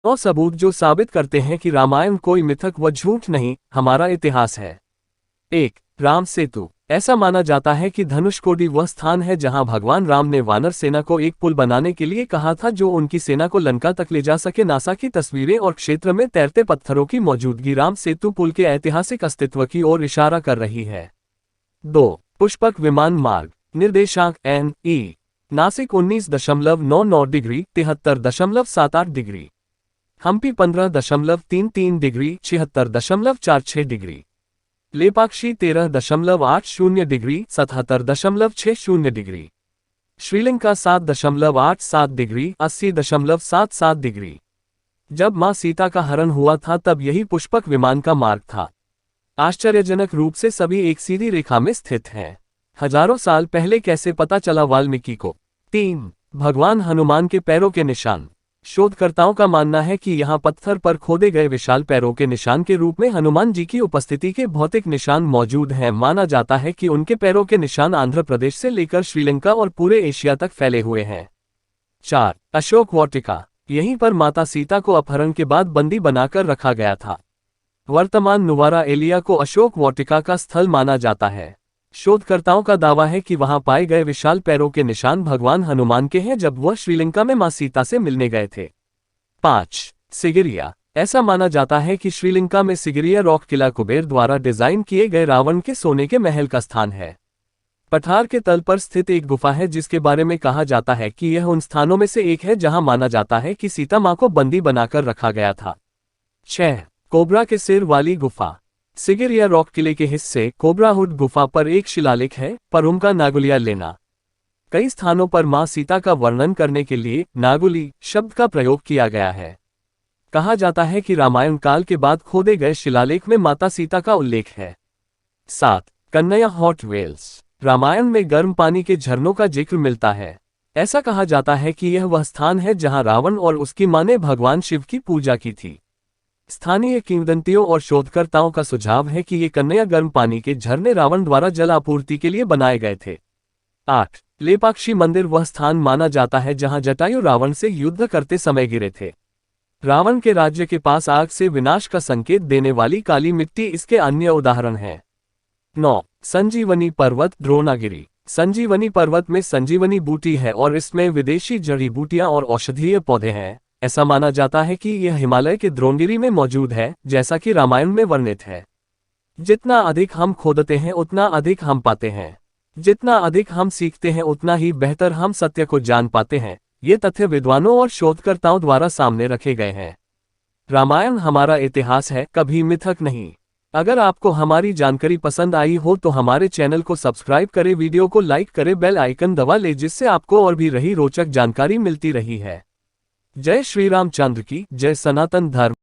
और सबूत जो साबित करते हैं कि रामायण कोई मिथक व झूठ नहीं, हमारा इतिहास है। 1. राम सेतु। ऐसा माना जाता है कि धनुषकोडी वह स्थान है जहां भगवान राम ने वानर सेना को एक पुल बनाने के लिए कहा था जो उनकी सेना को लंका तक ले जा सके। नासा की तस्वीरें और क्षेत्र में तैरते पत्थरों की मौजूदगी राम सेतु पुल के ऐतिहासिक अस्तित्व की ओर इशारा कर रही है। 2. पुष्पक विमान मार्ग। निर्देशांक NE। Nashik 19.99 degree 73.78 degree. Hampi 15.33 degree 76.46 degree. Lepakshi 13.80 degree 77.60 degree. Sri Lanka 7.87 degree 80.77 degree. जब मां सीता का हरण हुआ था तब यही पुष्पक विमान का मार्ग था। आश्चर्यजनक रूप से सभी एक सीधी रेखा में स्थित हैं। हजारों साल पहले कैसे पता चला वाल्मीकि को? 3. भगवान हनुमान के पैरों के निशान। शोधकर्ताओं का मानना है कि यहाँ पत्थर पर खोदे गए विशाल पैरों के निशान के रूप में हनुमान जी की उपस्थिति के भौतिक निशान मौजूद हैं। माना जाता है कि उनके पैरों के निशान आंध्र प्रदेश से लेकर श्रीलंका और पूरे एशिया तक फैले हुए हैं। 4. अशोक वाटिका। यहीं पर माता सीता को अपहरण के बाद बंदी बनाकर रखा गया था। वर्तमान नुवारा एलिया को अशोक वाटिका का स्थल माना जाता है। शोधकर्ताओं का दावा है कि वहां पाए गए विशाल पैरों के निशान भगवान हनुमान के हैं जब वह श्रीलंका में मां सीता से मिलने गए थे। 5. सिगिरिया। ऐसा माना जाता है कि श्रीलंका में सिगिरिया रॉक किला कुबेर द्वारा डिजाइन किए गए रावण के सोने के महल का स्थान है। पठार के तल पर स्थित एक गुफा है जिसके बारे में कहा जाता है कि यह उन स्थानों में से एक है जहां माना जाता है कि सीता मां को बंदी बनाकर रखा गया था। 6. कोबरा के सिर वाली गुफा। सिगिरिया रॉक किले के हिस्से कोबरा हुड गुफा पर एक शिलालेख है, परुमका नागुलिया लेना। कई स्थानों पर मां सीता का वर्णन करने के लिए नागुली शब्द का प्रयोग किया गया है। कहा जाता है कि रामायण काल के बाद खोदे गए शिलालेख में माता सीता का उल्लेख है। 7. Kanhaiya hot Wales. रामायण में गर्म पानी के झरनों का जिक्र मिलता है। ऐसा कहा जाता है कि यह वह स्थान है जहां रावण और उसकी मां ने भगवान शिव की पूजा की थी। स्थानीय किंवदंतियों और शोधकर्ताओं का सुझाव है कि ये कन्हैया गर्म पानी के झरने रावण द्वारा जल आपूर्ति के लिए बनाए गए थे। 8. लेपाक्षी मंदिर वह स्थान माना जाता है जहां जटायु रावण से युद्ध करते समय गिरे थे। रावण के राज्य के पास आग से विनाश का संकेत देने वाली काली मिट्टी इसके अन्य उदाहरण हैं। 9. संजीवनी पर्वत द्रोणागिरी। संजीवनी पर्वत में संजीवनी बूटी है और इसमें विदेशी जड़ी बूटियां और औषधीय पौधे हैं। ऐसा माना जाता है कि यह हिमालय के द्रोणगिरी में मौजूद है, जैसा कि रामायण में वर्णित है। जितना अधिक हम खोदते हैं उतना अधिक हम पाते हैं। जितना अधिक हम सीखते हैं उतना ही बेहतर हम सत्य को जान पाते हैं। ये तथ्य विद्वानों और शोधकर्ताओं द्वारा सामने रखे गए हैं। रामायण हमारा इतिहास है, कभी मिथक नहीं। अगर आपको हमारी जानकारी पसंद आई हो तो हमारे चैनल को सब्सक्राइब करें, वीडियो को लाइक करें, बेल आइकन दबा लें जिससे आपको और भी रोचक जानकारी मिलती रही है। जय श्री रामचंद्र की जय। सनातन धर्म।